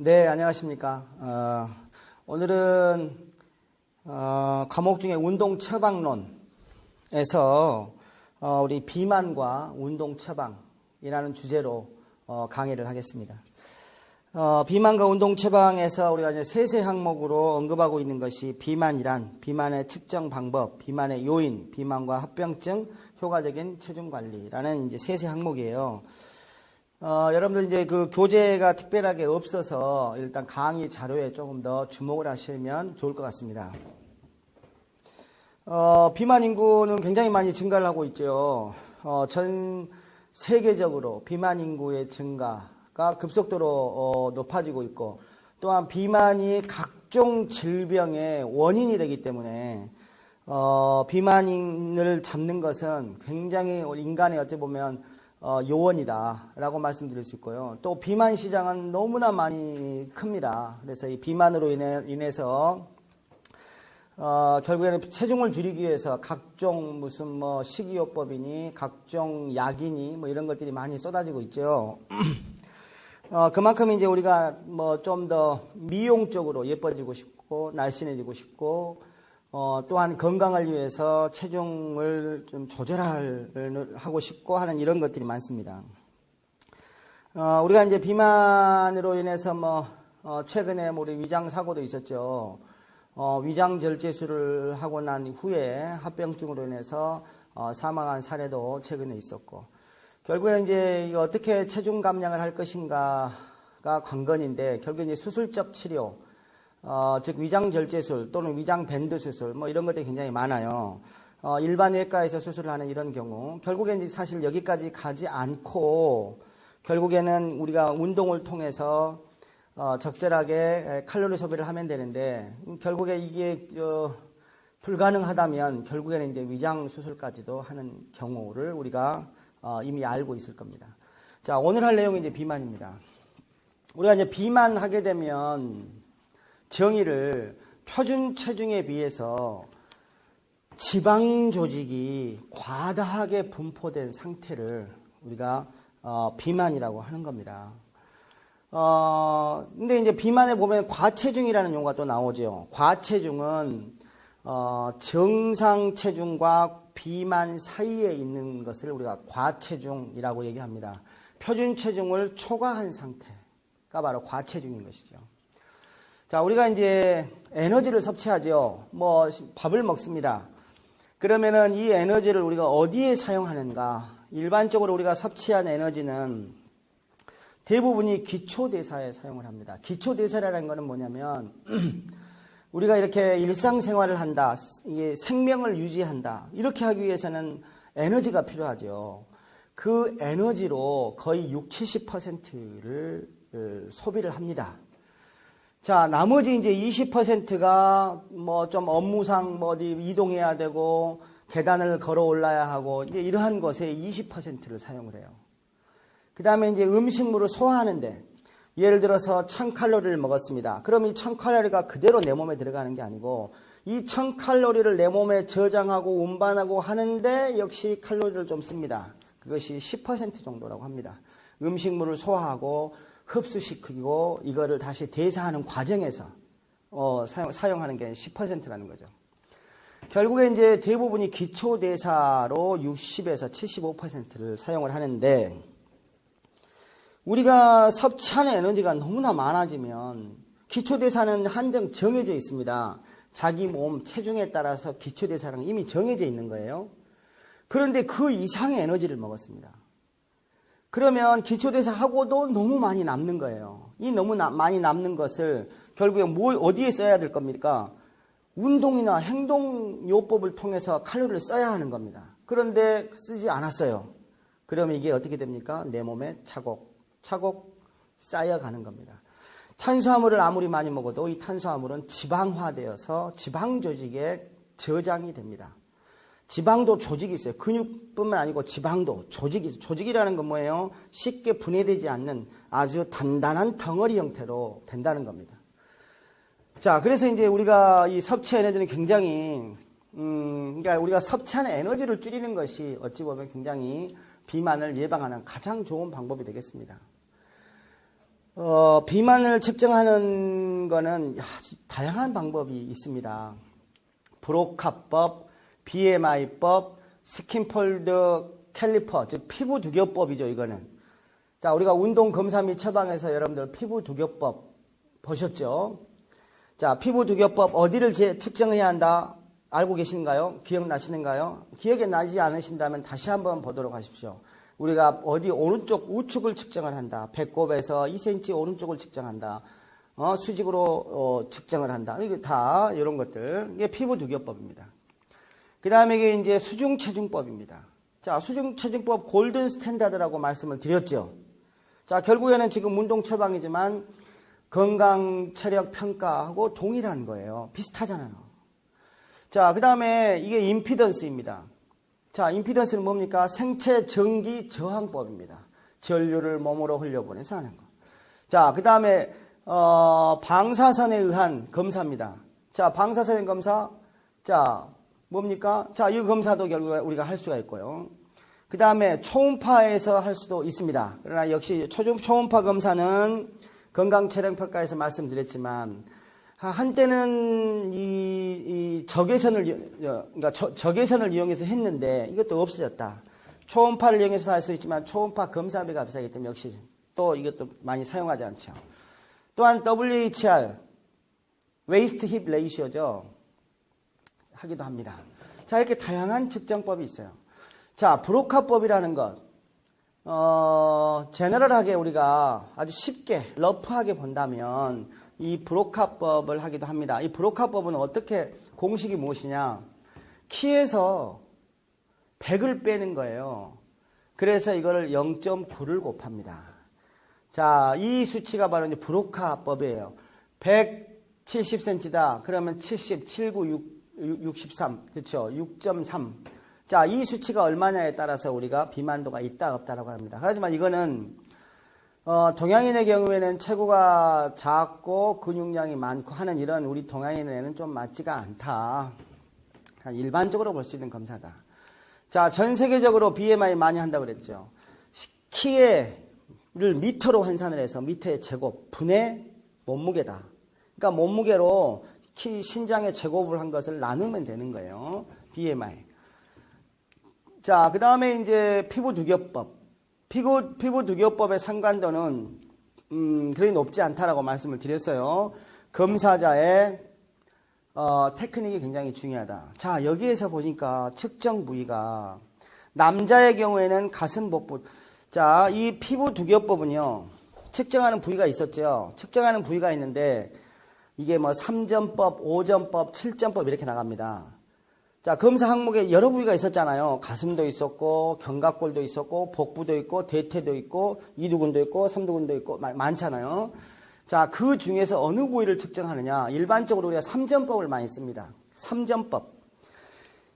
네, 안녕하십니까. 오늘은 과목 중에 운동 처방론에서 우리 비만과 운동 처방이라는 주제로 강의를 하겠습니다. 비만과 운동 처방에서 우리가 이제 세세 항목으로 언급하고 있는 것이 비만이란 비만의 측정 방법, 비만의 요인, 비만과 합병증, 효과적인 체중 관리라는 이제 세세 항목이에요. 여러분들 이제 그 교재가 특별하게 없어서 일단 강의 자료에 조금 더 주목을 하시면 좋을 것 같습니다. 비만 인구는 굉장히 많이 증가를 하고 있죠. 전 세계적으로 비만 인구의 증가가 급속도로 높아지고 있고, 또한 비만이 각종 질병의 원인이 되기 때문에 비만을 잡는 것은 굉장히 인간의 어찌 보면 요원이다라고 말씀드릴 수 있고요. 또 비만 시장은 너무나 많이 큽니다. 그래서 이 비만으로 인해서 결국에는 체중을 줄이기 위해서 각종 무슨 뭐 식이요법이니 각종 약이니 뭐 이런 것들이 많이 쏟아지고 있죠. 그만큼 이제 우리가 뭐 좀 더 미용적으로 예뻐지고 싶고 날씬해지고 싶고 또한 건강을 위해서 체중을 좀 조절하고 싶고 하는 이런 것들이 많습니다. 우리가 이제 비만으로 인해서 최근에 우리 위장 사고도 있었죠. 위장 절제술을 하고 난 후에 합병증으로 인해서 사망한 사례도 최근에 있었고, 결국에는 이제 어떻게 체중 감량을 할 것인가가 관건인데, 결국 이제 수술적 치료, 즉 위장 절제술 또는 위장 밴드 수술 뭐 이런 것들이 굉장히 많아요. 일반 외과에서 수술을 하는 이런 경우 결국에는 사실 여기까지 가지 않고 결국에는 우리가 운동을 통해서 적절하게 칼로리 소비를 하면 되는데, 결국에 이게 불가능하다면 결국에는 이제 위장 수술까지도 하는 경우를 우리가 이미 알고 있을 겁니다. 자, 오늘 할 내용이 이제 비만입니다. 우리가 이제 비만하게 되면 정의를 표준 체중에 비해서 지방 조직이 과다하게 분포된 상태를 우리가 비만이라고 하는 겁니다. 근데 이제 비만에 보면 과체중이라는 용어가 또 나오죠. 과체중은 정상 체중과 비만 사이에 있는 것을 우리가 과체중이라고 얘기합니다. 표준 체중을 초과한 상태가 바로 과체중인 것이죠. 자, 우리가 이제 에너지를 섭취하죠. 밥을 먹습니다. 그러면은 이 에너지를 우리가 어디에 사용하는가? 일반적으로 우리가 섭취한 에너지는 대부분이 기초대사에 사용을 합니다. 기초대사라는 것은 뭐냐면, 우리가 이렇게 일상생활을 한다, 생명을 유지한다, 이렇게 하기 위해서는 에너지가 필요하죠. 그 에너지로 거의 60, 70%를 소비를 합니다. 자, 나머지 이제 20%가 좀 업무상 어디 이동해야 되고 계단을 걸어 올라야 하고 이제 이러한 것에 20%를 사용을 해요. 그 다음에 이제 음식물을 소화하는데, 예를 들어서 1000칼로리를 먹었습니다. 그럼 이 1000칼로리가 그대로 내 몸에 들어가는 게 아니고 이 1000칼로리를 내 몸에 저장하고 운반하고 하는데 역시 칼로리를 좀 씁니다. 그것이 10% 정도라고 합니다. 음식물을 소화하고 흡수시키고 이거를 다시 대사하는 과정에서 사용하는 게 10%라는 거죠. 결국에 이제 대부분이 기초대사로 60에서 75%를 사용을 하는데, 우리가 섭취하는 에너지가 너무나 많아지면 기초대사는 한정 정해져 있습니다. 자기 몸 체중에 따라서 기초대사는 이미 정해져 있는 거예요. 그런데 그 이상의 에너지를 먹었습니다. 그러면 기초대사하고도 너무 많이 남는 거예요. 이 너무 많이 남는 것을 결국에 어디에 써야 될 겁니까? 운동이나 행동요법을 통해서 칼로리를 써야 하는 겁니다. 그런데 쓰지 않았어요. 그러면 이게 어떻게 됩니까? 내 몸에 차곡차곡 쌓여가는 겁니다. 탄수화물을 아무리 많이 먹어도 이 탄수화물은 지방화되어서 지방 조직에 저장이 됩니다. 지방도 조직이 있어요. 근육뿐만 아니고 지방도 조직이 있어요. 조직이라는 건 뭐예요? 쉽게 분해되지 않는 아주 단단한 덩어리 형태로 된다는 겁니다. 자, 그래서 이제 우리가 이 섭취 에너지는 굉장히, 그러니까 우리가 섭취하는 에너지를 줄이는 것이 어찌 보면 굉장히 비만을 예방하는 가장 좋은 방법이 되겠습니다. 비만을 측정하는 거는 다양한 방법이 있습니다. 브로카법, BMI법, 스킨폴드 캘리퍼, 즉 피부 두겹법이죠, 이거는. 자, 우리가 운동 검사 및 처방에서 여러분들 피부 두겹법 보셨죠? 자, 피부 두겹법 어디를 측정해야 한다? 알고 계신가요? 기억나시는가요? 기억이 나지 않으신다면 다시 한번 보도록 하십시오. 우리가 어디 오른쪽 우측을 측정을 한다. 배꼽에서 2cm 오른쪽을 측정한다. 수직으로 측정을 한다. 이게 다 이런 것들. 이게 피부 두겹법입니다. 그 다음에 이게 이제 수중체중법입니다. 자, 수중체중법 골든 스탠다드라고 말씀을 드렸죠. 자, 결국에는 지금 운동 처방이지만 건강 체력 평가하고 동일한 거예요. 비슷하잖아요. 자, 그 다음에 이게 임피던스입니다. 자, 임피던스는 뭡니까? 생체 전기 저항법입니다. 전류를 몸으로 흘려보내서 하는 거. 자, 그 다음에 방사선에 의한 검사입니다. 자, 방사선 검사. 자, 뭡니까? 자, 이 검사도 결국 우리가 할 수가 있고요. 그 다음에 초음파에서 할 수도 있습니다. 그러나 역시 초음파 검사는 건강체력평가에서 말씀드렸지만 한때는 이 적외선을 이용해서 했는데 이것도 없어졌다. 초음파를 이용해서 할 수 있지만 초음파 검사비가 비싸기 때문에 역시 또 이것도 많이 사용하지 않죠. 또한 WHR, 웨이스트 힙 레이시오죠. 하기도 합니다. 자, 이렇게 다양한 측정법이 있어요. 자, 브로카법이라는 것. 제너럴하게 우리가 아주 쉽게, 러프하게 본다면 이 브로카법을 하기도 합니다. 이 브로카법은 어떻게, 공식이 무엇이냐. 키에서 100을 빼는 거예요. 그래서 이거를 0.9를 곱합니다. 자, 이 수치가 바로 이제 브로카법이에요. 170cm다. 그러면 70, 79, 63. 그렇죠. 6.3. 자, 이 수치가 얼마냐에 따라서 우리가 비만도가 있다 없다라고 합니다. 하지만 이거는 동양인의 경우에는 체구가 작고 근육량이 많고 하는 이런 우리 동양인에는 좀 맞지가 않다. 일반적으로 볼 수 있는 검사다. 자, 전 세계적으로 BMI 많이 한다고 그랬죠. 키를 미터로 환산을 해서 미터의 제곱 분의 몸무게다. 그러니까 몸무게로 신장의 제곱을 한 것을 나누면 되는 거예요. BMI. 자, 그 다음에 이제 피부 두겹법. 피부 두겹법의 상관도는 그리 높지 않다라고 말씀을 드렸어요. 검사자의 테크닉이 굉장히 중요하다. 자, 여기에서 보니까 측정 부위가 남자의 경우에는 가슴 복부. 자, 이 피부 두겹법은요. 측정하는 부위가 있었죠. 측정하는 부위가 있는데 이게 뭐 3점법, 5점법, 7점법 이렇게 나갑니다. 자, 검사 항목에 여러 부위가 있었잖아요. 가슴도 있었고, 견갑골도 있었고, 복부도 있고, 대퇴도 있고, 이두근도 있고, 삼두근도 있고, 많잖아요. 자, 그 중에서 어느 부위를 측정하느냐. 일반적으로 우리가 3점법을 많이 씁니다. 3점법.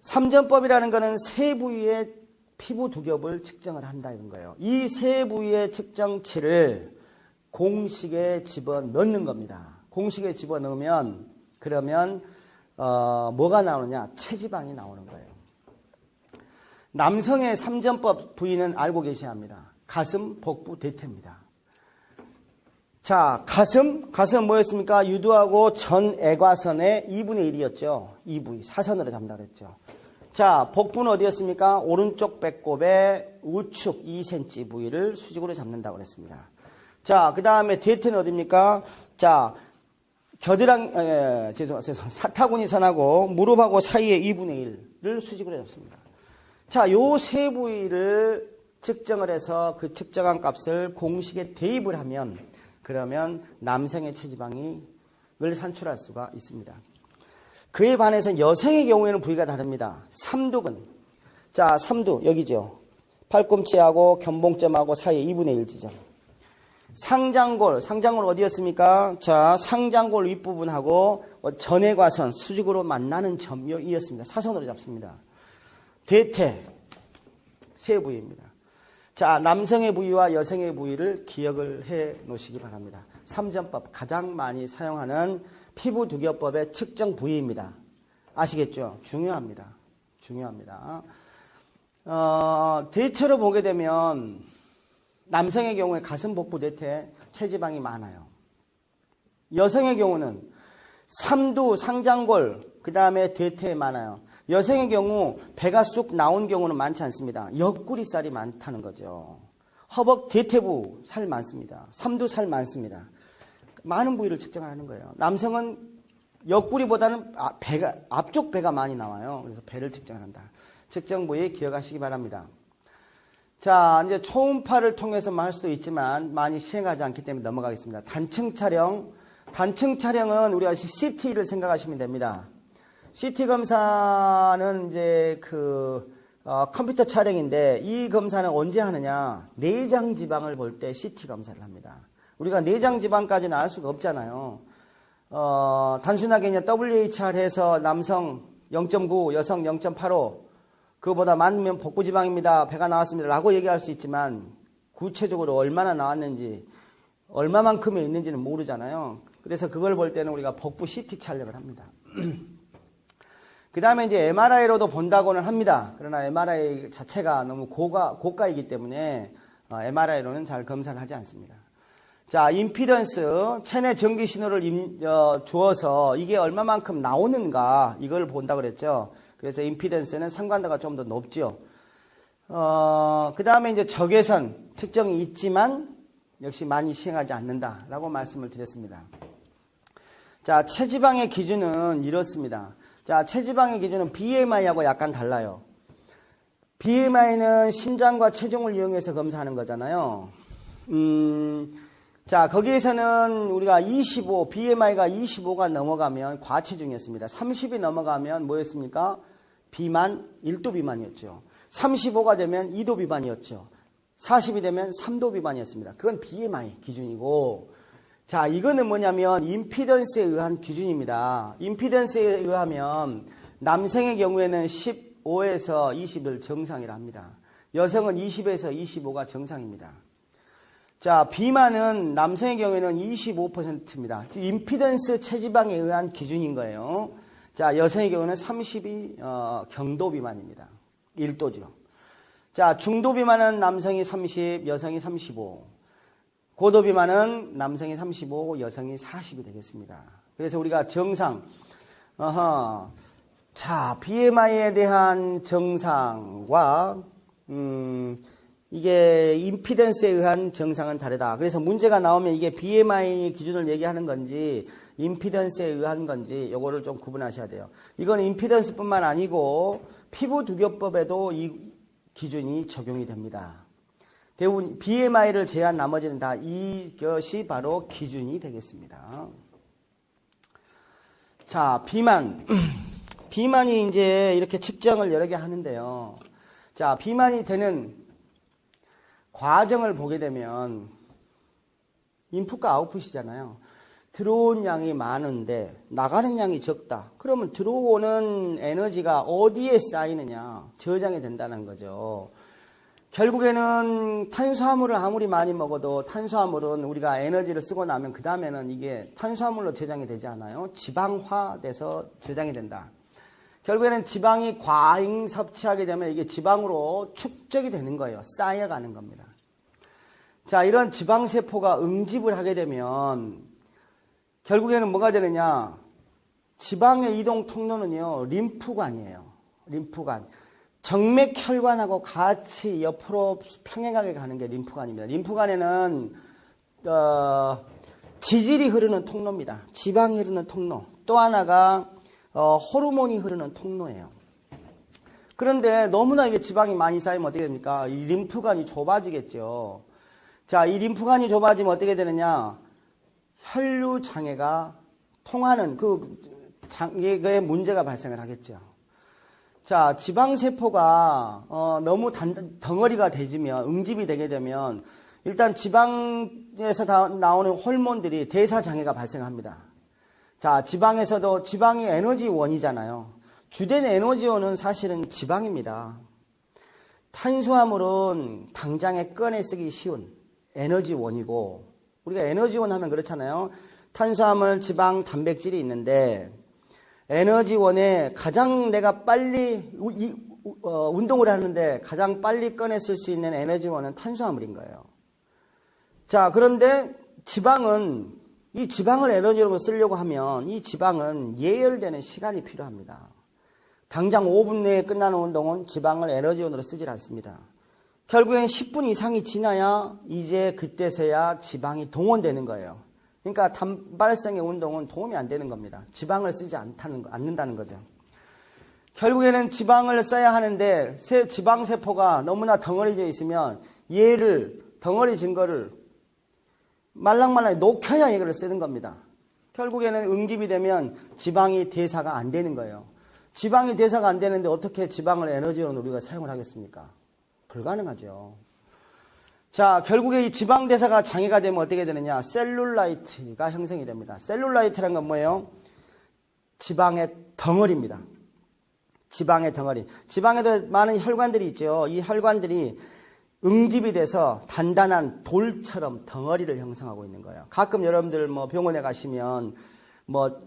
3점법이라는 거는 세 부위의 피부 두겹을 측정을 한다 이런 거예요. 이 세 부위의 측정치를 공식에 집어넣는 겁니다. 공식에 집어넣으면 그러면 뭐가 나오느냐? 체지방이 나오는 거예요. 남성의 3점법 부위는 알고 계셔야 합니다. 가슴, 복부, 대퇴입니다. 자, 가슴 뭐였습니까? 유두하고 전 애과선의 2분의 1이었죠. 이 부위, 사선으로 잡는다 그랬죠. 자, 복부는 어디였습니까? 오른쪽 배꼽의 우측 2cm 부위를 수직으로 잡는다고 그랬습니다. 자, 그 다음에 대퇴는 어디입니까? 자, 겨드랑이, 사타구니 선하고 무릎하고 사이의 2분의 1을 수직으로 잡습니다. 자, 요 세 부위를 측정을 해서 그 측정한 값을 공식에 대입을 하면 그러면 남성의 체지방을 산출할 수가 있습니다. 그에 반해서 여성의 경우에는 부위가 다릅니다. 삼두근. 자, 삼두 여기죠. 팔꿈치하고 견봉점하고 사이의 2분의 1 지점. 상장골 어디였습니까? 자, 상장골 윗부분하고 전해과선 수직으로 만나는 점이었습니다. 사선으로 잡습니다. 대퇴 세 부위입니다. 자, 남성의 부위와 여성의 부위를 기억을 해 놓으시기 바랍니다. 3점법 가장 많이 사용하는 피부 두겹법의 측정 부위입니다. 아시겠죠? 중요합니다. 중요합니다. 대체로 보게 되면 남성의 경우에 가슴, 복부, 대퇴, 체지방이 많아요. 여성의 경우는 삼두, 상장골, 그 다음에 대퇴에 많아요. 여성의 경우 배가 쑥 나온 경우는 많지 않습니다. 옆구리살이 많다는 거죠. 허벅, 대퇴부 살 많습니다. 삼두 살 많습니다. 많은 부위를 측정하는 거예요. 남성은 옆구리보다는 앞쪽 배가 많이 나와요. 그래서 배를 측정한다. 측정 부위 기억하시기 바랍니다. 자, 이제 초음파를 통해서만 할 수도 있지만 많이 시행하지 않기 때문에 넘어가겠습니다. 단층 촬영. 단층 촬영은 우리가 CT를 생각하시면 됩니다. CT 검사는 이제 컴퓨터 촬영인데 이 검사는 언제 하느냐? 내장 지방을 볼 때 CT 검사를 합니다. 우리가 내장 지방까지는 알 수가 없잖아요. 단순하게 그냥 WHR 해서 남성 0.9, 여성 0.85, 그거보다 많으면 복부 지방입니다. 배가 나왔습니다. 라고 얘기할 수 있지만 구체적으로 얼마나 나왔는지, 얼마만큼에 있는지는 모르잖아요. 그래서 그걸 볼 때는 우리가 복부 CT 촬영을 합니다. 그 다음에 이제 MRI로도 본다고는 합니다. 그러나 MRI 자체가 너무 고가이기 때문에 MRI로는 잘 검사를 하지 않습니다. 자, 임피던스, 체내 전기 신호를 주어서 이게 얼마만큼 나오는가 이걸 본다 그랬죠. 그래서 임피던스는 상관도가 좀 더 높죠. 그 다음에 이제 적외선 측정이 있지만 역시 많이 시행하지 않는다라고 말씀을 드렸습니다. 자, 체지방의 기준은 이렇습니다. 자, 체지방의 기준은 BMI하고 약간 달라요. BMI는 신장과 체중을 이용해서 검사하는 거잖아요. 자, 거기에서는 우리가 BMI가 25가 넘어가면 과체중이었습니다. 30이 넘어가면 뭐였습니까? 비만, 1도 비만이었죠. 35가 되면 2도 비만이었죠. 40이 되면 3도 비만이었습니다. 그건 BMI 기준이고, 자, 이거는 뭐냐면 임피던스에 의한 기준입니다. 임피던스에 의하면 남성의 경우에는 15에서 20을 정상이라 합니다. 여성은 20에서 25가 정상입니다. 자, 비만은 남성의 경우에는 25%입니다. 임피던스 체지방에 의한 기준인 거예요. 자, 여성의 경우는 30이 경도 비만입니다. 1도죠. 자, 중도 비만은 남성이 30, 여성이 35. 고도 비만은 남성이 35, 여성이 40이 되겠습니다. 그래서 우리가 정상, 자, BMI에 대한 정상과 이게 임피던스에 의한 정상은 다르다. 그래서 문제가 나오면 이게 BMI 기준을 얘기하는 건지 임피던스에 의한 건지 요거를 좀 구분하셔야 돼요. 이건 임피던스뿐만 아니고 피부두교법에도 이 기준이 적용이 됩니다. 대부분 BMI를 제외한 나머지는 다 이것이 바로 기준이 되겠습니다. 자, 비만. 비만이 이제 이렇게 측정을 여러 개 하는데요. 자, 비만이 되는 과정을 보게 되면 인풋과 아웃풋이잖아요. 들어온 양이 많은데 나가는 양이 적다. 그러면 들어오는 에너지가 어디에 쌓이느냐? 저장이 된다는 거죠. 결국에는 탄수화물을 아무리 많이 먹어도 탄수화물은 우리가 에너지를 쓰고 나면 그 다음에는 이게 탄수화물로 저장이 되지 않아요. 지방화돼서 저장이 된다. 결국에는 지방이 과잉 섭취하게 되면 이게 지방으로 축적이 되는 거예요. 쌓여가는 겁니다. 자, 이런 지방세포가 응집을 하게 되면 결국에는 뭐가 되느냐? 지방의 이동 통로는요, 림프관이에요. 림프관. 정맥혈관하고 같이 옆으로 평행하게 가는 게 림프관입니다. 림프관에는 지질이 흐르는 통로입니다. 지방이 흐르는 통로. 또 하나가 호르몬이 흐르는 통로예요. 그런데 너무나 이게 지방이 많이 쌓이면 어떻게 됩니까? 이 림프관이 좁아지겠죠. 자, 이 림프관이 좁아지면 어떻게 되느냐? 혈류 장애가 통하는 그 장애에 문제가 발생을 하겠죠. 자, 지방세포가 너무 덩어리가 되지면, 응집이 되게 되면 일단 지방에서 나오는 호르몬들이 대사장애가 발생합니다. 자, 지방에서도 지방이 에너지원이잖아요. 주된 에너지원은 사실은 지방입니다. 탄수화물은 당장에 꺼내 쓰기 쉬운 에너지원이고, 우리가 에너지원 하면 그렇잖아요. 탄수화물, 지방, 단백질이 있는데 에너지원에 가장 내가 빨리 운동을 하는데 가장 빨리 꺼내 쓸 수 있는 에너지원은 탄수화물인 거예요. 자, 그런데 이 지방을 에너지로 쓰려고 하면 이 지방은 예열되는 시간이 필요합니다. 당장 5분 내에 끝나는 운동은 지방을 에너지원으로 쓰질 않습니다. 결국엔 10분 이상이 지나야 이제 그때서야 지방이 동원되는 거예요. 그러니까 단발성의 운동은 도움이 안 되는 겁니다. 지방을 쓰지 않는다는 거죠. 결국에는 지방을 써야 하는데 지방세포가 너무나 덩어리져 있으면 얘를 덩어리진 거를 말랑말랑 녹여야 이거를 쓰는 겁니다. 결국에는 응집이 되면 지방이 대사가 안 되는 거예요. 지방이 대사가 안 되는데 어떻게 지방을 에너지원으로 우리가 사용을 하겠습니까? 불가능하죠. 자, 결국에 이 지방 대사가 장애가 되면 어떻게 되느냐? 셀룰라이트가 형성이 됩니다. 셀룰라이트란 건 뭐예요? 지방의 덩어리입니다. 지방의 덩어리. 지방에도 많은 혈관들이 있죠. 이 혈관들이 응집이 돼서 단단한 돌처럼 덩어리를 형성하고 있는 거예요. 가끔 여러분들 병원에 가시면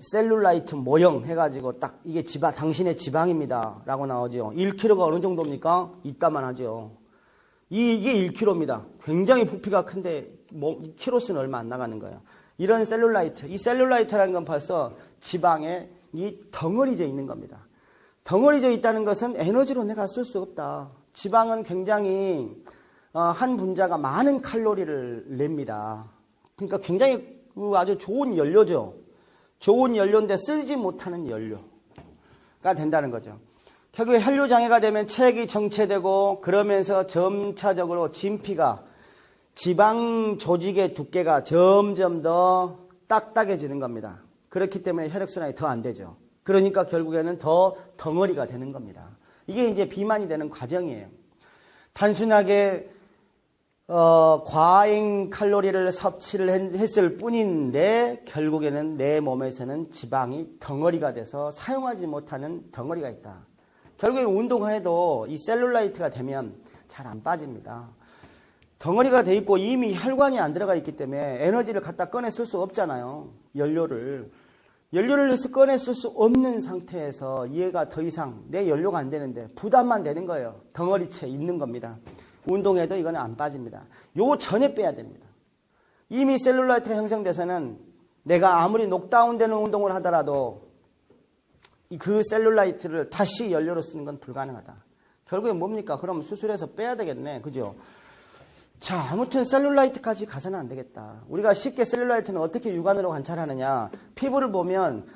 셀룰라이트 모형 해가지고 딱 이게 당신의 지방입니다 라고 나오죠. 1kg가 어느 정도입니까? 이따만 하죠. 이게 1kg입니다. 굉장히 부피가 큰데 키로수는 얼마 안 나가는 거예요. 이런 셀룰라이트, 이 셀룰라이트라는 건 벌써 지방에 이 덩어리져 있는 겁니다. 덩어리져 있다는 것은 에너지로 내가 쓸 수 없다. 지방은 굉장히 한 분자가 많은 칼로리를 냅니다. 그러니까 굉장히 아주 좋은 연료죠. 좋은 연료인데 쓰지 못하는 연료가 된다는 거죠. 결국에 혈류장애가 되면 체액이 정체되고 그러면서 점차적으로 진피가 지방 조직의 두께가 점점 더 딱딱해지는 겁니다. 그렇기 때문에 혈액순환이 더 안 되죠. 그러니까 결국에는 더 덩어리가 되는 겁니다. 이게 이제 비만이 되는 과정이에요. 단순하게 과잉 칼로리를 섭취를 했을 뿐인데 결국에는 내 몸에서는 지방이 덩어리가 돼서 사용하지 못하는 덩어리가 있다. 결국에 운동해도 이 셀룰라이트가 되면 잘 안 빠집니다. 덩어리가 돼 있고 이미 혈관이 안 들어가 있기 때문에 에너지를 갖다 꺼내 쓸 수 없잖아요. 연료를 꺼내 쓸 수 없는 상태에서 얘가 더 이상 내 연료가 안 되는데 부담만 되는 거예요. 덩어리채 있는 겁니다. 운동해도 이거는 안 빠집니다. 요 전에 빼야 됩니다. 이미 셀룰라이트가 형성돼서는 내가 아무리 녹다운되는 운동을 하더라도 그 셀룰라이트를 다시 연료로 쓰는 건 불가능하다. 결국에 뭡니까? 그럼 수술해서 빼야 되겠네. 그죠? 자, 아무튼 셀룰라이트까지 가서는 안 되겠다. 우리가 쉽게 셀룰라이트는 어떻게 육안으로 관찰하느냐. 피부를 보면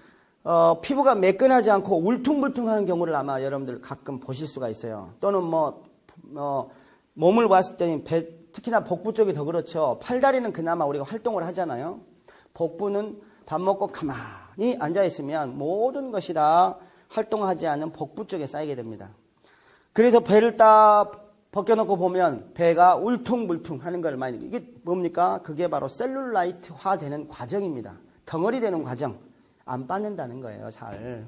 피부가 매끈하지 않고 울퉁불퉁한 경우를 아마 여러분들 가끔 보실 수가 있어요. 또는 몸을 봤을 때는 특히나 복부 쪽이 더 그렇죠. 팔다리는 그나마 우리가 활동을 하잖아요. 복부는 밥 먹고 가만히 앉아있으면 모든 것이 다 활동하지 않는 복부 쪽에 쌓이게 됩니다. 그래서 배를 딱 벗겨놓고 보면 배가 울퉁불퉁 하는 걸 많이, 이게 뭡니까? 그게 바로 셀룰라이트화 되는 과정입니다. 덩어리 되는 과정. 안 빠진다는 거예요, 잘.